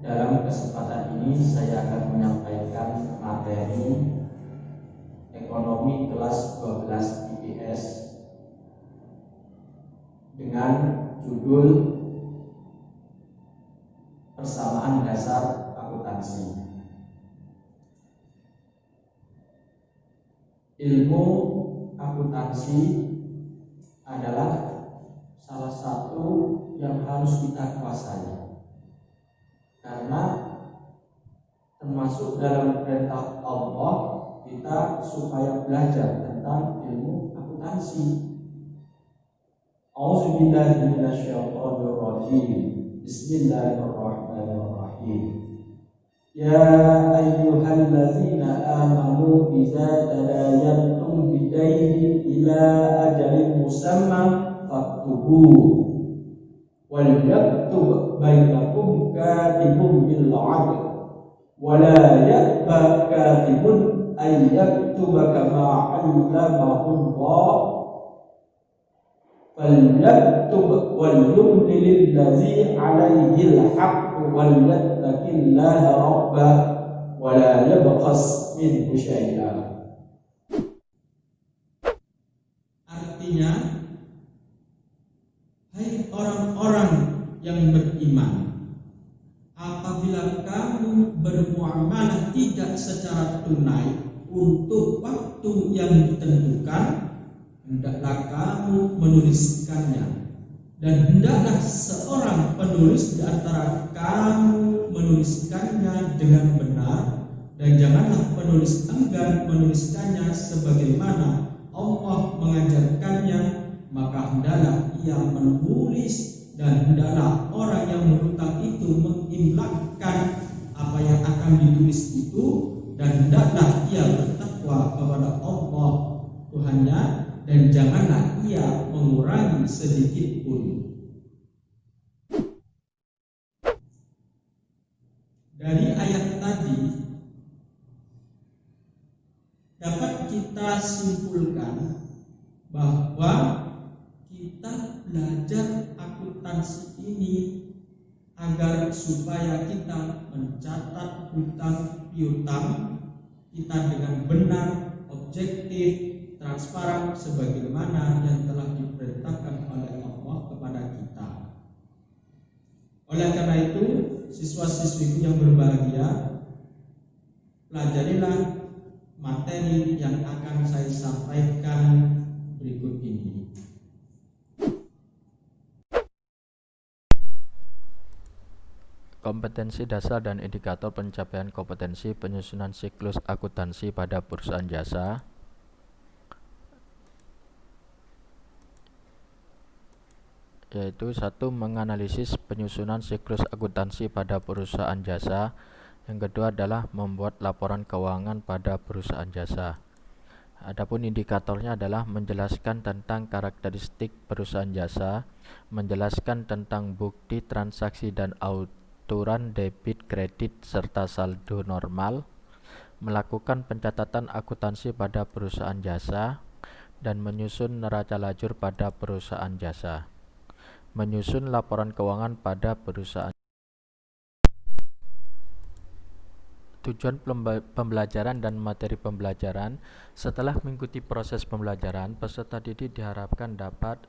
Dalam kesempatan ini saya akan menyampaikan materi ekonomi kelas 12 IPS dengan judul persamaan dasar akuntansi. Ilmu akuntansi adalah salah satu yang harus kita kuasai, karena termasuk dalam perintah Allah kita supaya belajar tentang ilmu akuntansi. A'udzubillahi minasyaitonir rajim. Bismillahirrahmanirrahim. Ya ayyuhallazina amanu idza tadayantum bidaynin ila ajalin musamma faktubuhu wal yaktub bainakum katibun bil 'adl wa la ya'ba katibun ay yaktuba kama 'allamahu Allah falyaktub wal yumlil ladzi 'alaihi al-haqq wal yattaqillaha rabbah wa la yabkhas minhu syai'an. Artinya, hai orang-orang yang beriman, apabila kamu bermuamalah tidak secara tunai untuk waktu yang ditentukan, hendaklah kamu menuliskannya, dan hendaklah seorang penulis di antara kamu menuliskannya dengan benar, dan janganlah penulis enggan menuliskannya sebagaimana Allah mengajarkannya, maka hendaklah ia menulis, dan hendaklah orang yang berhutang itu mengimlakkan apa yang akan ditulis itu, dan hendaklah ia bertakwa kepada Allah Tuhannya, dan janganlah ia mengurangi sedikit pun. Dari ayat tadi dapat kita simpulkan bahwa kita belajar akuntansi ini agar supaya kita mencatat hutang piutang kita dengan benar, objektif, transparan sebagaimana yang telah diperintahkan oleh Allah kepada kita. Oleh karena itu, siswa-siswiku yang berbahagia, pelajarilah materi yang akan saya sampaikan berikut ini. Kompetensi dasar dan indikator pencapaian kompetensi penyusunan siklus akuntansi pada perusahaan jasa. Yaitu 1. Menganalisis penyusunan siklus akuntansi pada perusahaan jasa. Yang kedua adalah membuat laporan keuangan pada perusahaan jasa. Adapun indikatornya adalah menjelaskan tentang karakteristik perusahaan jasa, menjelaskan tentang bukti transaksi dan aturan debit kredit serta saldo normal, melakukan pencatatan akuntansi pada perusahaan jasa, dan menyusun neraca lajur pada perusahaan jasa. Menyusun laporan keuangan pada perusahaan. Tujuan pembelajaran dan materi pembelajaran. Setelah mengikuti proses pembelajaran, peserta didik diharapkan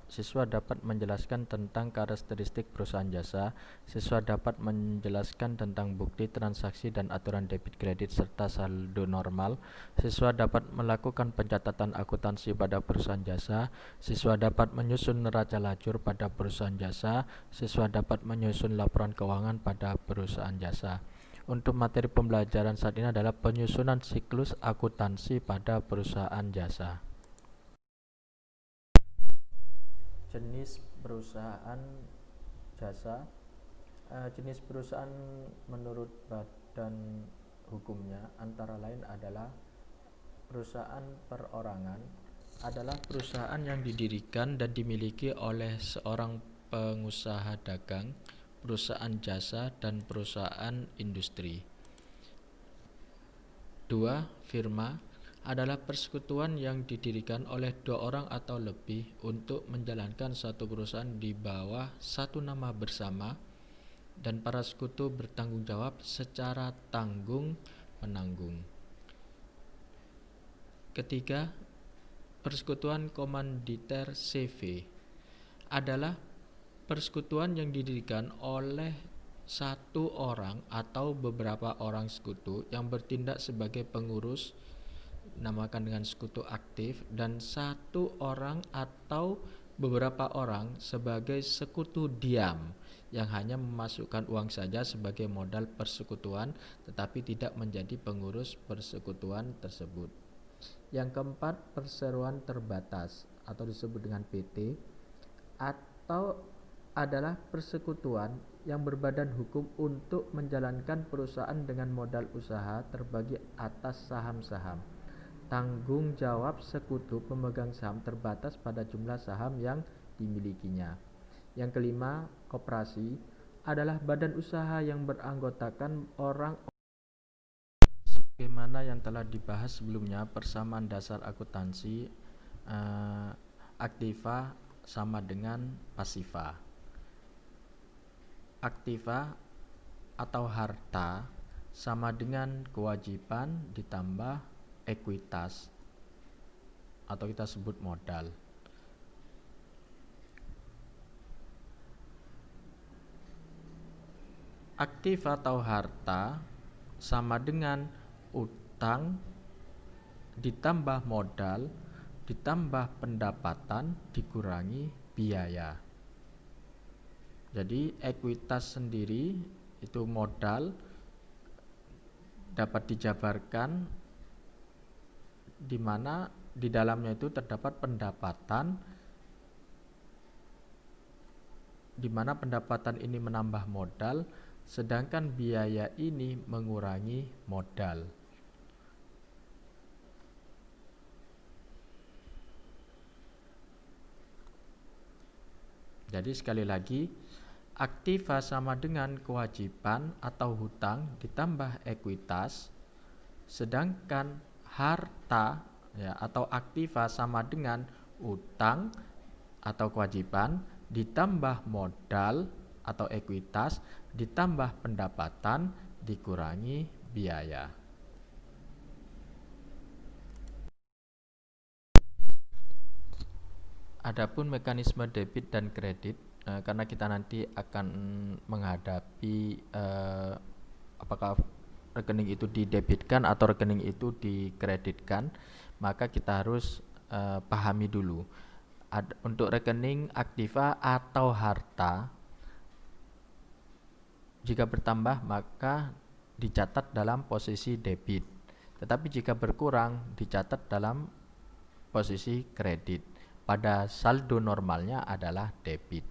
siswa dapat menjelaskan tentang karakteristik perusahaan jasa, siswa dapat menjelaskan tentang bukti transaksi dan aturan debit kredit serta saldo normal, siswa dapat melakukan pencatatan akuntansi pada perusahaan jasa, siswa dapat menyusun neraca lajur pada perusahaan jasa, siswa dapat menyusun laporan keuangan pada perusahaan jasa. Untuk materi pembelajaran saat ini adalah penyusunan siklus akuntansi pada perusahaan jasa. Jenis perusahaan jasa. Jenis perusahaan menurut badan hukumnya antara lain adalah perusahaan perorangan, adalah perusahaan yang didirikan dan dimiliki oleh seorang pengusaha dagang, perusahaan jasa, dan perusahaan industri. 2. Firma adalah persekutuan yang didirikan oleh 2 orang atau lebih untuk menjalankan satu perusahaan di bawah satu nama bersama dan para sekutu bertanggung jawab secara tanggung-menanggung. Ketiga, persekutuan komanditer CV adalah persekutuan yang didirikan oleh satu orang atau beberapa orang sekutu yang bertindak sebagai pengurus, namakan dengan sekutu aktif, dan satu orang atau beberapa orang sebagai sekutu diam yang hanya memasukkan uang saja sebagai modal persekutuan tetapi tidak menjadi pengurus persekutuan tersebut. Yang keempat, perseroan terbatas atau disebut dengan PT atau adalah persekutuan yang berbadan hukum untuk menjalankan perusahaan dengan modal usaha terbagi atas saham-saham. Tanggung jawab sekutu pemegang saham terbatas pada jumlah saham yang dimilikinya. Yang kelima, koperasi adalah badan usaha yang beranggotakan orang sebagaimana yang telah dibahas sebelumnya. Persamaan dasar akuntansi, aktiva sama dengan pasiva. Aktiva atau harta sama dengan kewajiban ditambah ekuitas atau kita sebut modal. Aktiva atau harta sama dengan utang ditambah modal ditambah pendapatan dikurangi biaya. Jadi ekuitas sendiri itu modal dapat dijabarkan di mana di dalamnya itu terdapat pendapatan, di mana pendapatan ini menambah modal, sedangkan biaya ini mengurangi modal. Jadi sekali lagi, aktiva sama dengan kewajiban atau hutang ditambah ekuitas, sedangkan harta atau aktiva sama dengan utang atau kewajiban ditambah modal atau ekuitas ditambah pendapatan dikurangi biaya. Adapun mekanisme debit dan kredit, karena kita nanti akan menghadapi apakah rekening itu didebitkan atau rekening itu dikreditkan, maka kita harus pahami dulu. Untuk rekening aktiva atau harta, jika bertambah maka dicatat dalam posisi debit, tetapi jika berkurang dicatat dalam posisi kredit. Pada saldo normalnya adalah debit.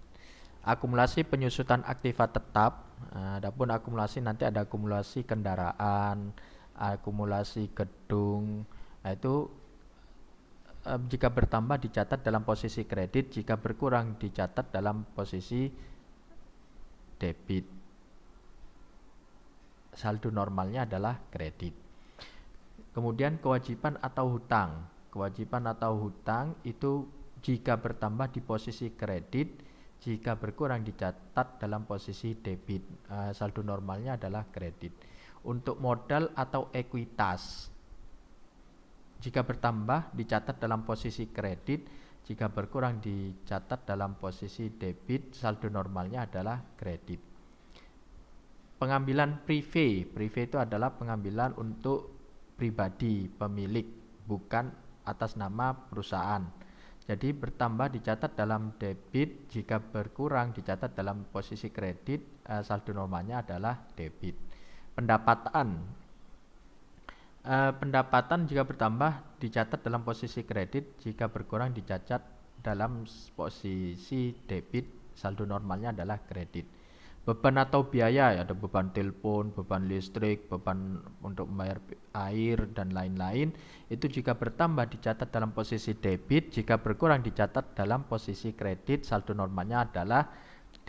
Akumulasi penyusutan aktiva tetap, adapun akumulasi nanti ada akumulasi kendaraan, akumulasi gedung. Nah, itu jika bertambah dicatat dalam posisi kredit, jika berkurang dicatat dalam posisi debit. Saldo normalnya adalah kredit. Kemudian kewajiban atau hutang. Kewajiban atau hutang itu jika bertambah di posisi kredit, jika berkurang dicatat dalam posisi debit. Saldo normalnya adalah kredit. Untuk modal atau ekuitas, jika bertambah dicatat dalam posisi kredit, jika berkurang dicatat dalam posisi debit. Saldo normalnya adalah kredit. Pengambilan privé. Privé itu adalah pengambilan untuk pribadi, pemilik, bukan atas nama perusahaan. Jadi bertambah dicatat dalam debit, jika berkurang dicatat dalam posisi kredit. Saldo normalnya adalah debit. Pendapatan. Pendapatan jika bertambah dicatat dalam posisi kredit, jika berkurang dicatat dalam posisi debit. Saldo normalnya adalah kredit. Beban atau biaya, ada beban telepon, beban listrik, beban untuk membayar air dan lain-lain. Itu jika bertambah dicatat dalam posisi debit, jika berkurang dicatat dalam posisi kredit. Saldo normalnya adalah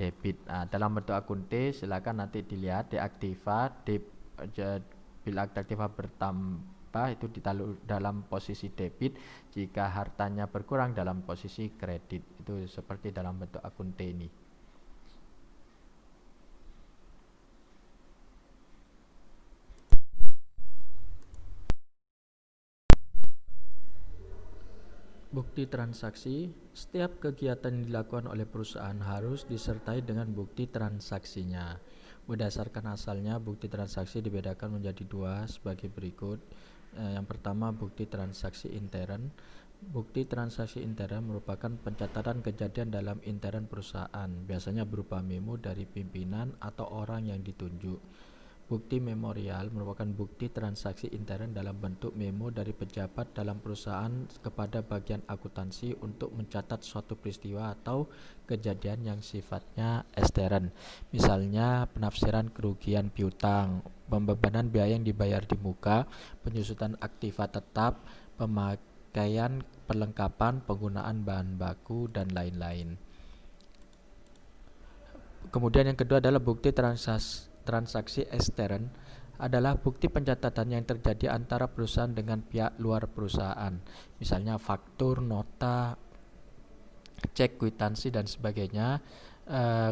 debit. Dalam bentuk akun T silakan nanti dilihat di aktiva. Bila aktiva bertambah itu ditaruh dalam posisi debit, jika hartanya berkurang dalam posisi kredit. Itu seperti dalam bentuk akun T ini. Bukti transaksi. Setiap kegiatan yang dilakukan oleh perusahaan harus disertai dengan bukti transaksinya. Berdasarkan asalnya, bukti transaksi dibedakan menjadi dua sebagai berikut. Yang pertama, bukti transaksi intern. Bukti transaksi intern merupakan pencatatan kejadian dalam intern perusahaan, biasanya berupa memo dari pimpinan atau orang yang ditunjuk. Bukti memorial merupakan bukti transaksi intern dalam bentuk memo dari pejabat dalam perusahaan kepada bagian akuntansi untuk mencatat suatu peristiwa atau kejadian yang sifatnya ekstern. Misalnya penafsiran kerugian piutang, pembebanan biaya yang dibayar di muka, penyusutan aktiva tetap, pemakaian perlengkapan, penggunaan bahan baku, dan lain-lain. Kemudian yang kedua adalah bukti transaksi ekstern adalah bukti pencatatan yang terjadi antara perusahaan dengan pihak luar perusahaan, misalnya faktur, nota, cek, kwitansi, dan sebagainya.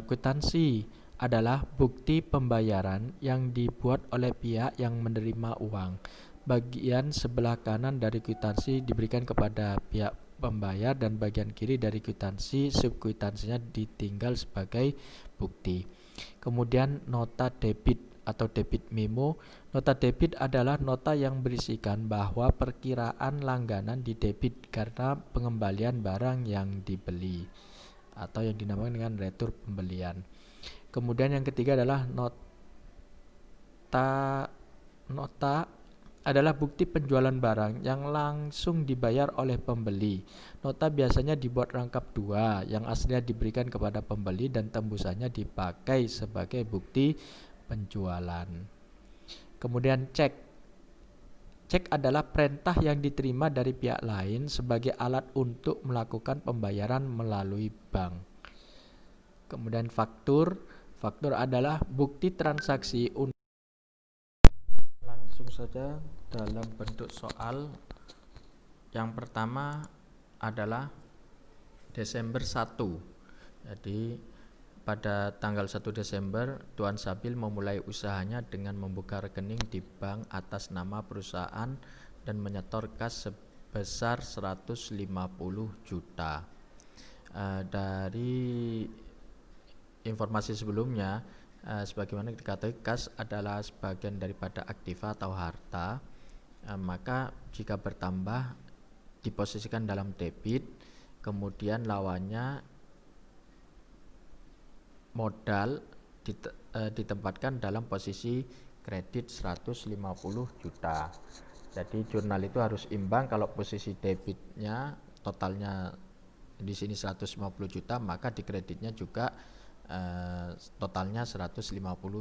Kwitansi adalah bukti pembayaran yang dibuat oleh pihak yang menerima uang. Bagian sebelah kanan dari kwitansi diberikan kepada pihak pembayar dan bagian kiri dari kwitansi, subkwitansinya ditinggal sebagai bukti. Kemudian nota debit atau debit memo. Nota debit adalah nota yang berisikan bahwa perkiraan langganan didebit karena pengembalian barang yang dibeli atau yang dinamakan dengan retur pembelian. Kemudian yang ketiga adalah nota adalah bukti penjualan barang yang langsung dibayar oleh pembeli. Nota biasanya dibuat rangkap dua, yang aslinya diberikan kepada pembeli dan tembusannya dipakai sebagai bukti penjualan. Kemudian cek. Cek adalah perintah yang diterima dari pihak lain sebagai alat untuk melakukan pembayaran melalui bank. Kemudian faktur. Faktur adalah bukti transaksi langsung saja dalam bentuk soal. Yang pertama adalah Desember 1. Jadi pada tanggal 1 Desember Tuan Sabil memulai usahanya dengan membuka rekening di bank atas nama perusahaan dan menyetor kas sebesar 150 juta. Dari informasi sebelumnya, sebagaimana dikatakan kas adalah sebagian daripada aktiva atau harta, maka jika bertambah diposisikan dalam debit, kemudian lawannya modal ditempatkan dalam posisi kredit 150 juta. Jadi jurnal itu harus imbang. Kalau posisi debitnya totalnya di sini 150 juta, maka di kreditnya juga totalnya 150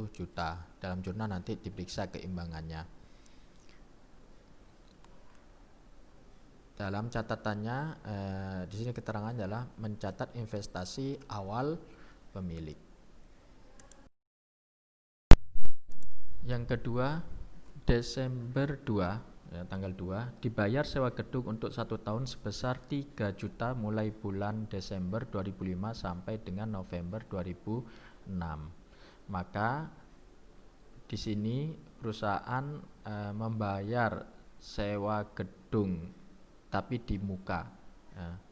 juta. Dalam jurnal nanti diperiksa keimbangannya. Dalam catatannya di sini keterangannya adalah mencatat investasi awal pemilik. Yang kedua, Desember 2, tanggal 2, dibayar sewa gedung untuk 1 tahun sebesar 3 juta mulai bulan Desember 2005 sampai dengan November 2006. Maka di sini perusahaan membayar sewa gedung tapi di muka,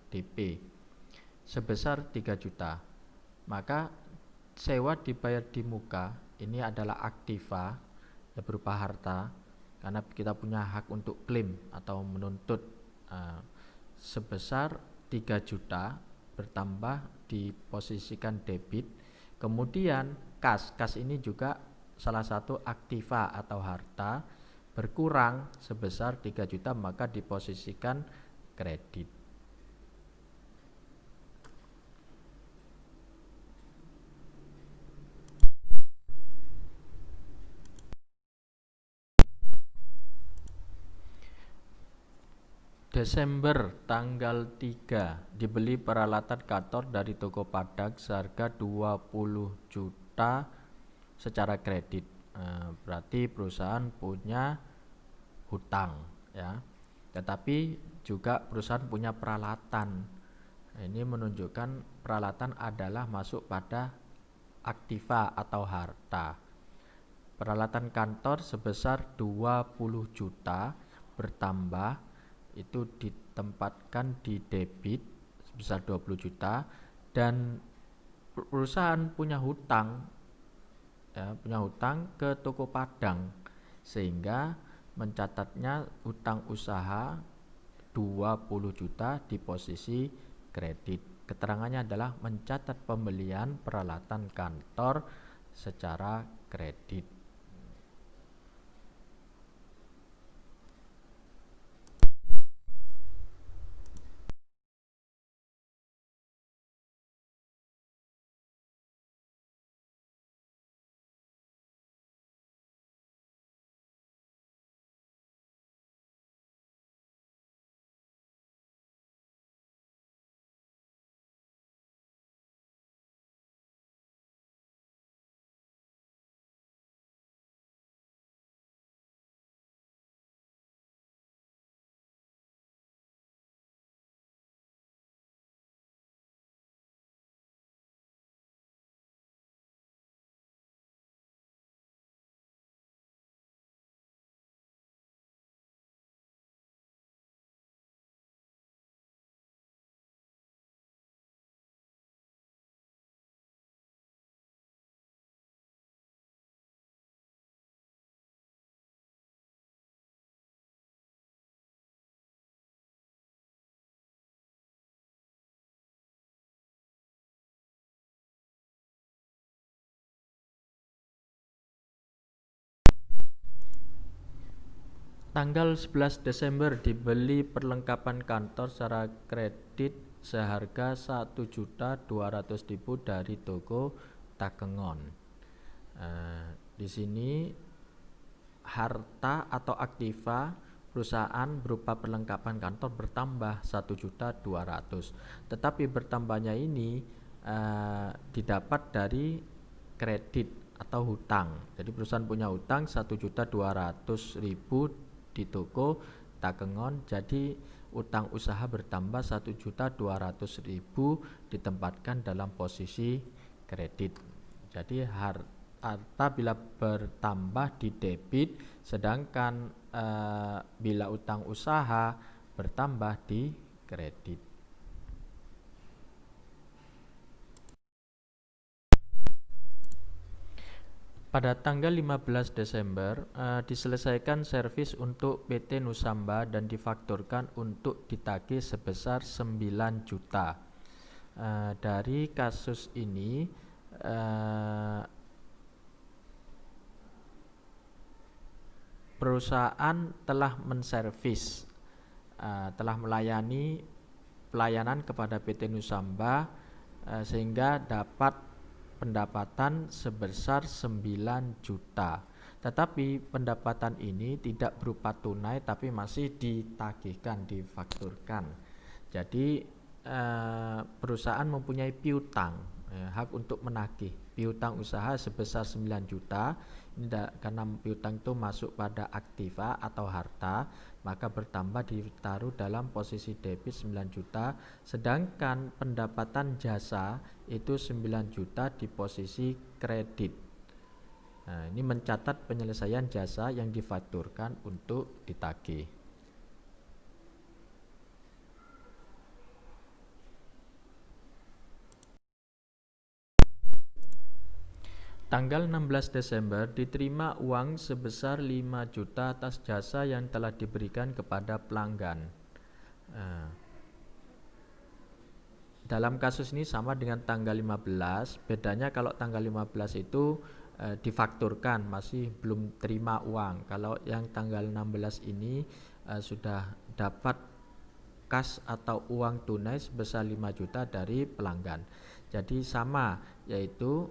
DP, sebesar 3 juta. Maka sewa dibayar di muka ini adalah aktiva, berupa harta, karena kita punya hak untuk klaim atau menuntut sebesar 3 juta bertambah diposisikan debit. Kemudian kas ini juga salah satu aktiva atau harta, berkurang sebesar 3 juta maka diposisikan kredit. Desember tanggal 3 dibeli peralatan kantor dari toko Padang seharga 20 juta secara kredit. Berarti perusahaan punya hutang, ya. Tetapi juga perusahaan punya peralatan. Ini menunjukkan peralatan adalah masuk pada aktiva atau harta. Peralatan kantor sebesar 20 juta bertambah itu ditempatkan di debit sebesar 20 juta dan perusahaan punya hutang ke toko Padang sehingga mencatatnya hutang usaha 20 juta di posisi kredit. Keterangannya adalah mencatat pembelian peralatan kantor secara kredit. Tanggal 11 Desember dibeli perlengkapan kantor secara kredit seharga 1.200.000 dari toko Takengon. Di sini harta atau aktiva perusahaan berupa perlengkapan kantor bertambah 1.200.000. Tetapi bertambahnya ini didapat dari kredit atau hutang. Jadi perusahaan punya hutang 1.200.000 di toko Takengon, jadi utang usaha bertambah 1.200.000 ditempatkan dalam posisi kredit. Jadi harta bila bertambah di debit, sedangkan bila utang usaha bertambah di kredit. Pada tanggal 15 Desember diselesaikan servis untuk PT Nusamba dan difakturkan untuk ditagih sebesar 9 juta. Dari kasus ini perusahaan telah menservis, telah melayani pelayanan kepada PT Nusamba sehingga dapat pendapatan sebesar 9 juta. Tetapi pendapatan ini tidak berupa tunai tapi masih ditagihkan, difakturkan. Jadi perusahaan mempunyai piutang, hak untuk menagih piutang usaha sebesar 9 juta. Ini karena piutang itu masuk pada aktiva atau harta, maka bertambah ditaruh dalam posisi debit 9 juta, sedangkan pendapatan jasa itu 9 juta di posisi kredit. Nah, ini mencatat penyelesaian jasa yang difakturkan untuk ditagih. Tanggal 16 Desember diterima uang sebesar 5 juta atas jasa yang telah diberikan kepada pelanggan. Dalam kasus ini sama dengan tanggal 15, bedanya kalau tanggal 15 itu difakturkan, masih belum terima uang. Kalau yang tanggal 16 ini sudah dapat kas atau uang tunai sebesar 5 juta dari pelanggan. Jadi sama, yaitu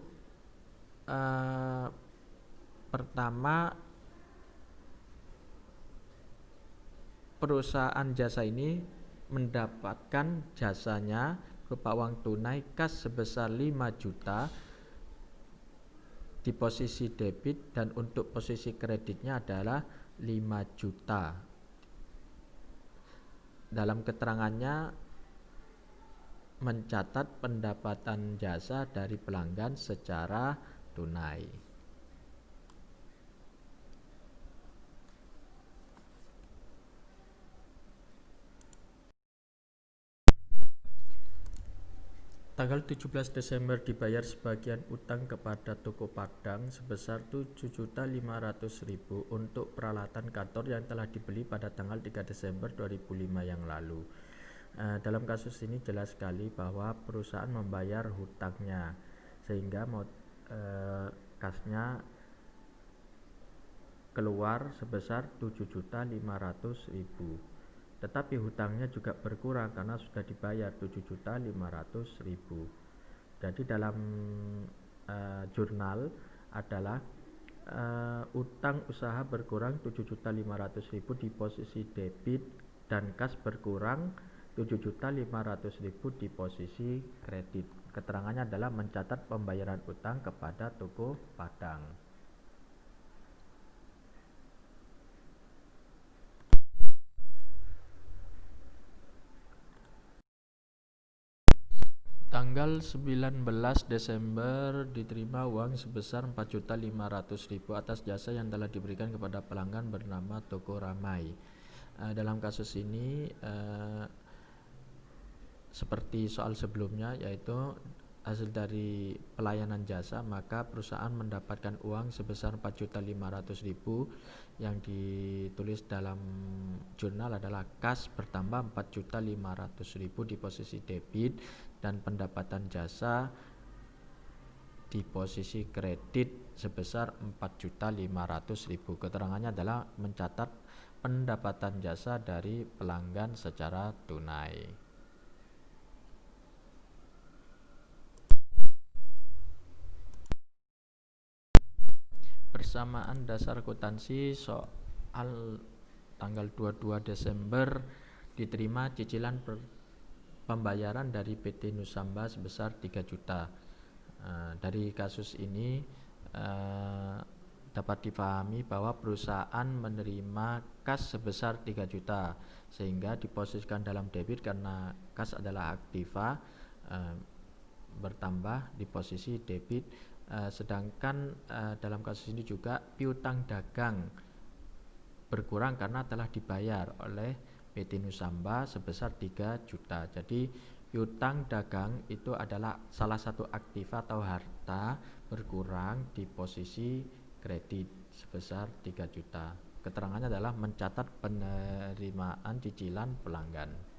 pertama perusahaan jasa ini mendapatkan jasanya berupa uang tunai kas sebesar 5 juta di posisi debit dan untuk posisi kreditnya adalah 5 juta. Dalam keterangannya mencatat pendapatan jasa dari pelanggan secara tunai. Tanggal 17 Desember dibayar sebagian utang kepada toko Padang sebesar 7.500.000 untuk peralatan kantor yang telah dibeli pada tanggal 3 Desember 2005 yang lalu. Dalam kasus ini jelas sekali bahwa perusahaan membayar hutangnya sehingga kasnya keluar sebesar 7.500.000. Tetapi hutangnya juga berkurang karena sudah dibayar 7.500.000. Jadi dalam jurnal adalah utang usaha berkurang 7.500.000 di posisi debit dan kas berkurang 7.500.000 di posisi kredit. Keterangannya adalah mencatat pembayaran utang kepada toko Padang. Tanggal 19 Desember diterima uang sebesar 4.500.000 atas jasa yang telah diberikan kepada pelanggan bernama Toko Ramai. Dalam kasus ini seperti soal sebelumnya, yaitu hasil dari pelayanan jasa, maka perusahaan mendapatkan uang sebesar 4.500.000 yang ditulis dalam jurnal adalah kas bertambah 4.500.000 di posisi debit dan pendapatan jasa di posisi kredit sebesar 4.500.000. Keterangannya adalah mencatat pendapatan jasa dari pelanggan secara tunai. Persamaan dasar akuntansi soal tanggal 22 Desember diterima cicilan pembayaran dari PT Nusamba sebesar 3 juta. Dari kasus ini dapat dipahami bahwa perusahaan menerima kas sebesar 3 juta sehingga diposisikan dalam debit karena kas adalah aktiva, bertambah di posisi debit. Sedangkan dalam kasus ini juga piutang dagang berkurang karena telah dibayar oleh PT Nusamba sebesar 3 juta. Jadi piutang dagang itu adalah salah satu aktiva atau harta berkurang di posisi kredit sebesar 3 juta. Keterangannya adalah mencatat penerimaan cicilan pelanggan.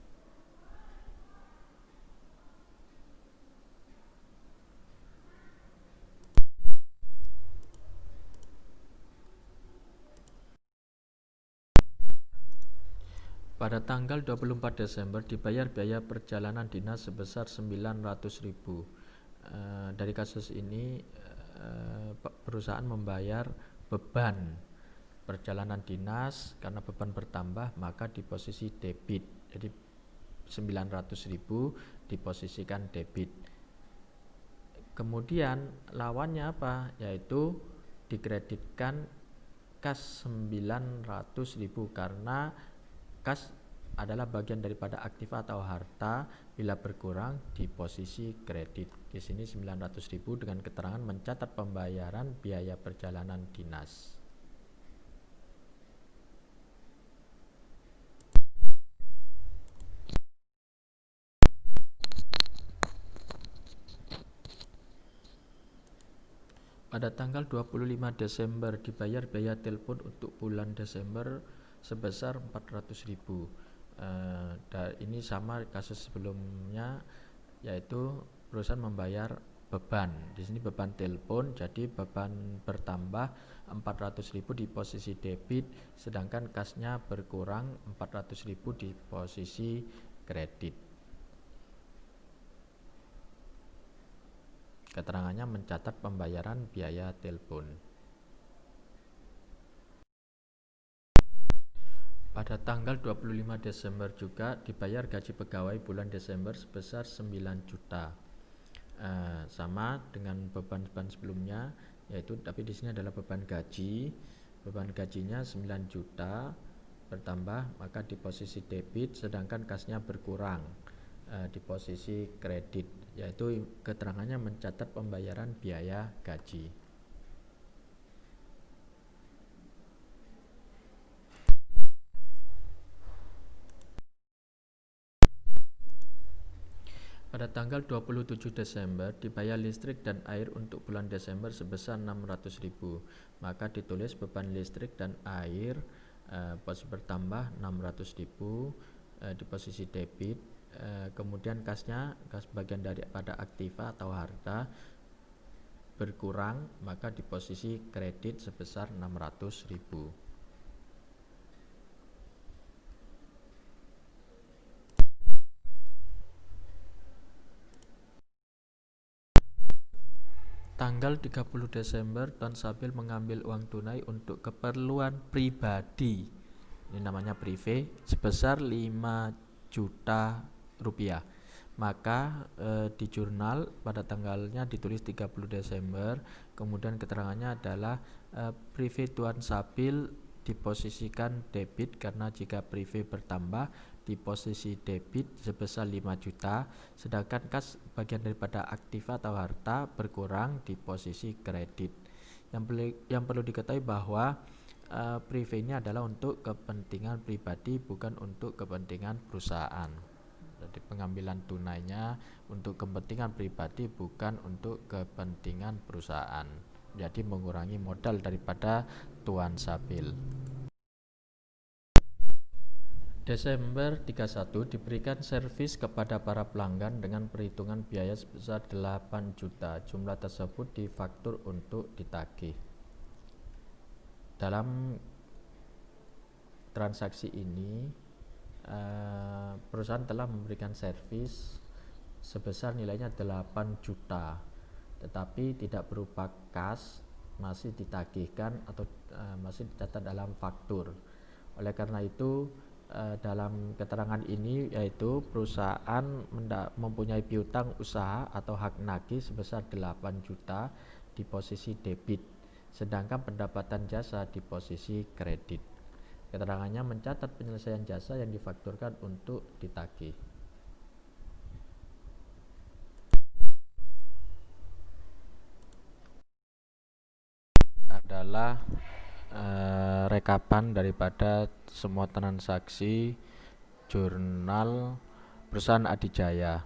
Pada tanggal 24 Desember dibayar biaya perjalanan dinas sebesar 900.000. Dari kasus ini perusahaan membayar beban perjalanan dinas karena beban bertambah, maka di posisi debit. Jadi 900.000 diposisikan debit. Kemudian lawannya apa? Yaitu dikreditkan kas 900.000 karena kas adalah bagian daripada aktiva atau harta bila berkurang di posisi kredit. Di sini 900.000 dengan keterangan mencatat pembayaran biaya perjalanan dinas. Pada tanggal 25 Desember dibayar biaya telepon untuk bulan Desember sebesar 400.000. Ini sama kasus sebelumnya, yaitu perusahaan membayar beban. Di sini beban telepon, jadi beban bertambah 400.000 di posisi debit, sedangkan kasnya berkurang 400.000 di posisi kredit. Keterangannya mencatat pembayaran biaya telepon. Pada tanggal 25 Desember juga dibayar gaji pegawai bulan Desember sebesar 9 juta. Sama dengan beban-beban sebelumnya, yaitu tapi di sini adalah beban gaji. Beban gajinya 9 juta bertambah, maka di posisi debit, sedangkan kasnya berkurang di posisi kredit, yaitu keterangannya mencatat pembayaran biaya gaji. Pada tanggal 27 Desember dibayar listrik dan air untuk bulan Desember sebesar 600.000. Maka ditulis beban listrik dan air pos bertambah 600.000 di posisi debit. Kemudian kasnya, kas bagian daripada aktiva atau harta berkurang, maka di posisi kredit sebesar 600.000. Tanggal 30 Desember, Tuan Sabil mengambil uang tunai untuk keperluan pribadi, ini namanya privé, sebesar 5 juta rupiah. Maka di jurnal pada tanggalnya ditulis 30 Desember, kemudian keterangannya adalah privé Tuan Sabil diposisikan debit karena jika privé bertambah di posisi debit sebesar 5 juta, sedangkan kas bagian daripada aktiva atau harta berkurang di posisi kredit. Yang perlu diketahui bahwa privé ini adalah untuk kepentingan pribadi, bukan untuk kepentingan perusahaan. Jadi pengambilan tunainya untuk kepentingan pribadi, bukan untuk kepentingan perusahaan. Jadi mengurangi modal daripada Tuan Sabil. Desember 31 diberikan servis kepada para pelanggan dengan perhitungan biaya sebesar 8 juta. Jumlah tersebut difaktur untuk ditagih. Dalam transaksi ini perusahaan telah memberikan servis sebesar nilainya 8 juta, tetapi tidak berupa kas, masih ditagihkan atau masih dicatat dalam faktur. Oleh karena itu dalam keterangan ini yaitu perusahaan mempunyai piutang usaha atau hak nagih sebesar 8 juta di posisi debit, sedangkan pendapatan jasa di posisi kredit. Keterangannya mencatat penyelesaian jasa yang difakturkan untuk ditagih. Adalah rekapan daripada semua transaksi jurnal perusahaan Adijaya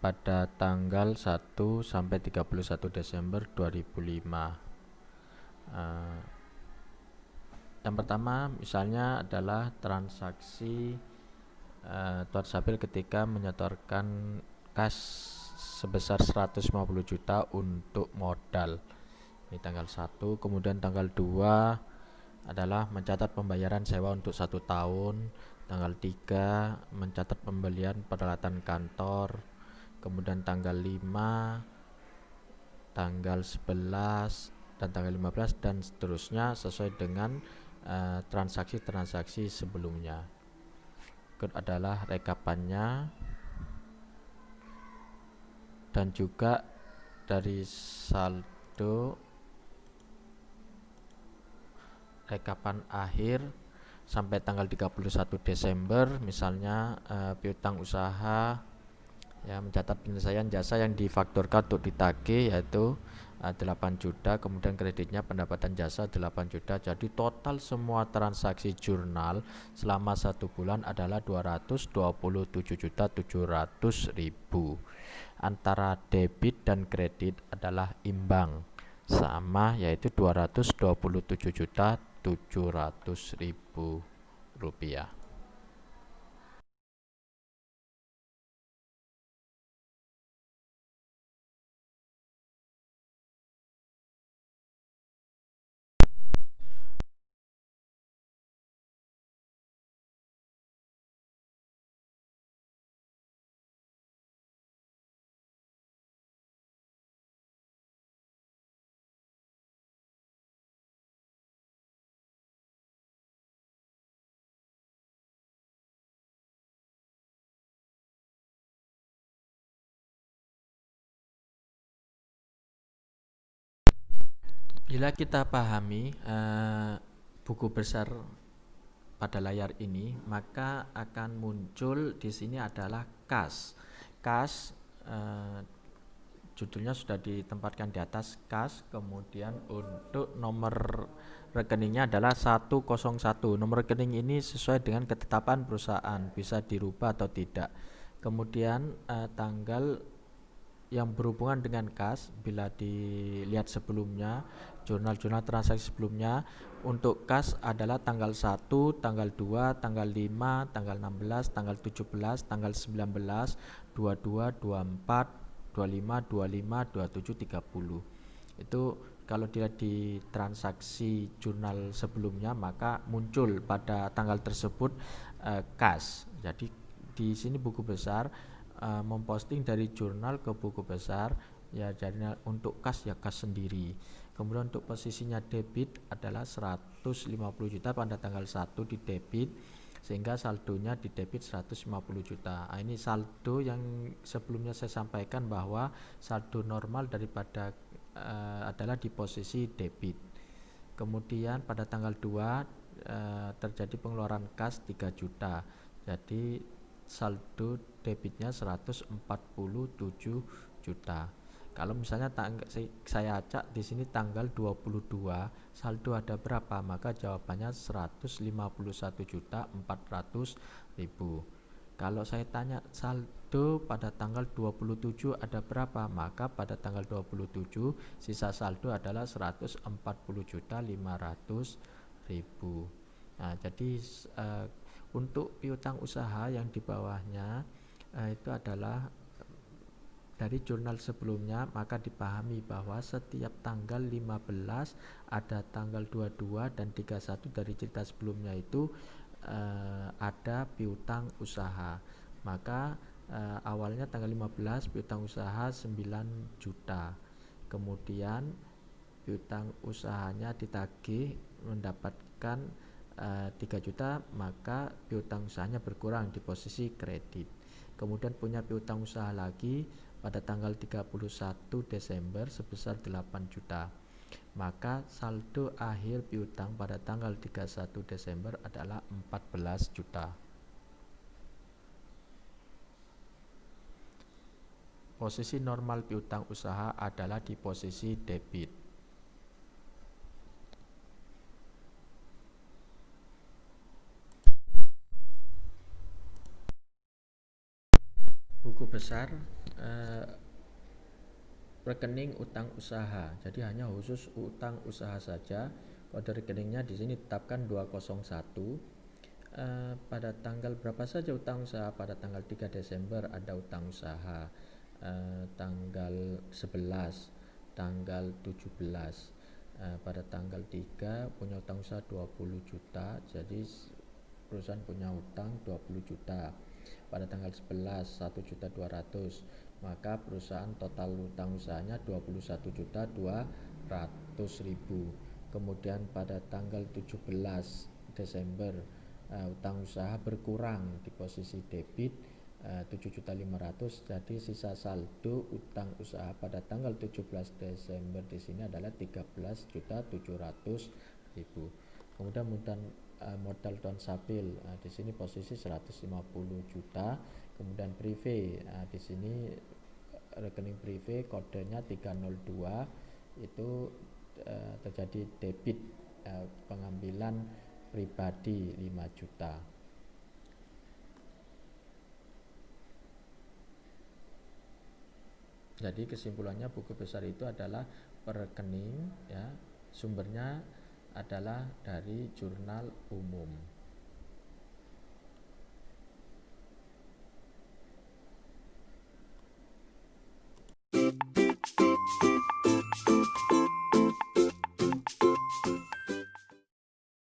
pada tanggal 1 sampai 31 Desember 2005. Yang pertama misalnya adalah transaksi Tuan Sabil ketika menyetorkan kas sebesar 150 juta untuk modal. Ini tanggal 1, kemudian tanggal 2 adalah mencatat pembayaran sewa untuk 1 tahun, tanggal 3 mencatat pembelian peralatan kantor, kemudian tanggal 5, tanggal 11, dan tanggal 15 dan seterusnya sesuai dengan transaksi-transaksi sebelumnya. Berikut adalah rekapannya dan juga dari saldo rekapan akhir sampai tanggal 31 Desember, misalnya piutang usaha ya mencatat penyelesaian jasa yang difakturkan untuk ditagih yaitu 8 juta, kemudian kreditnya pendapatan jasa 8 juta. Jadi total semua transaksi jurnal selama 1 bulan adalah 227.700.000. Antara debit dan kredit adalah imbang, sama yaitu 227.700.000 rupiah. Bila kita pahami buku besar pada layar ini, maka akan muncul di sini adalah kas. Kas judulnya sudah ditempatkan di atas, kas. Kemudian untuk nomor rekeningnya adalah 101. Nomor rekening ini sesuai dengan ketetapan perusahaan, bisa dirubah atau tidak. Kemudian tanggal yang berhubungan dengan kas, bila dilihat sebelumnya, jurnal-jurnal transaksi sebelumnya, untuk kas adalah tanggal 1, tanggal 2, tanggal 5, tanggal 16, tanggal 17, tanggal 19, 22, 24, 25, 25, 27, 30. Itu kalau dilihat di transaksi jurnal sebelumnya, maka muncul pada tanggal tersebut kas. Jadi di sini buku besar memposting dari jurnal ke buku besar, ya, jadi untuk kas ya kas sendiri. Kemudian untuk posisinya debit adalah 150 juta pada tanggal 1 di debit, sehingga saldonya di debit 150 juta. Ini saldo yang sebelumnya saya sampaikan bahwa saldo normal daripada adalah di posisi debit. Kemudian pada tanggal 2 terjadi pengeluaran kas 3 juta. Jadi saldo debitnya 147 juta. Kalau misalnya saya acak di sini tanggal 22, saldo ada berapa? Maka jawabannya 151.400.000. Kalau saya tanya saldo pada tanggal 27 ada berapa? Maka pada tanggal 27 sisa saldo adalah 140.500.000. Nah, jadi untuk piutang usaha yang di bawahnya itu adalah dari jurnal sebelumnya, maka dipahami bahwa setiap tanggal 15 ada tanggal 22 dan 31 dari cerita sebelumnya itu ada piutang usaha. Maka awalnya tanggal 15 piutang usaha 9 juta. Kemudian piutang usahanya ditagih mendapatkan 3 juta, maka piutang usahanya berkurang di posisi kredit. Kemudian punya piutang usaha lagi pada tanggal 31 Desember sebesar 8 juta. Maka saldo akhir piutang pada tanggal 31 Desember adalah 14 juta. Posisi normal piutang usaha adalah di posisi debit. Buku besar rekening utang usaha. Jadi hanya khusus utang usaha saja. Kode rekeningnya di sini tetapkan 201. Pada tanggal berapa saja utang usaha? Pada tanggal 3 Desember ada utang usaha, tanggal 11, tanggal 17. Pada tanggal 3 punya utang usaha 20 juta. Jadi perusahaan punya utang 20 juta. Pada tanggal 11 1.200.000, maka perusahaan total utang usahanya 21.200.000. Kemudian pada tanggal 17 Desember utang usaha berkurang di posisi debit 7.500.000. Jadi sisa saldo utang usaha pada tanggal 17 Desember di sini adalah 13.700.000. Kemudian modal non stabil, di sini posisi 150 juta. Kemudian prive, di sini rekening prive kodenya 302, itu terjadi debit pengambilan pribadi 5 juta. Jadi kesimpulannya buku besar itu adalah per rekening, ya, sumbernya adalah dari jurnal umum.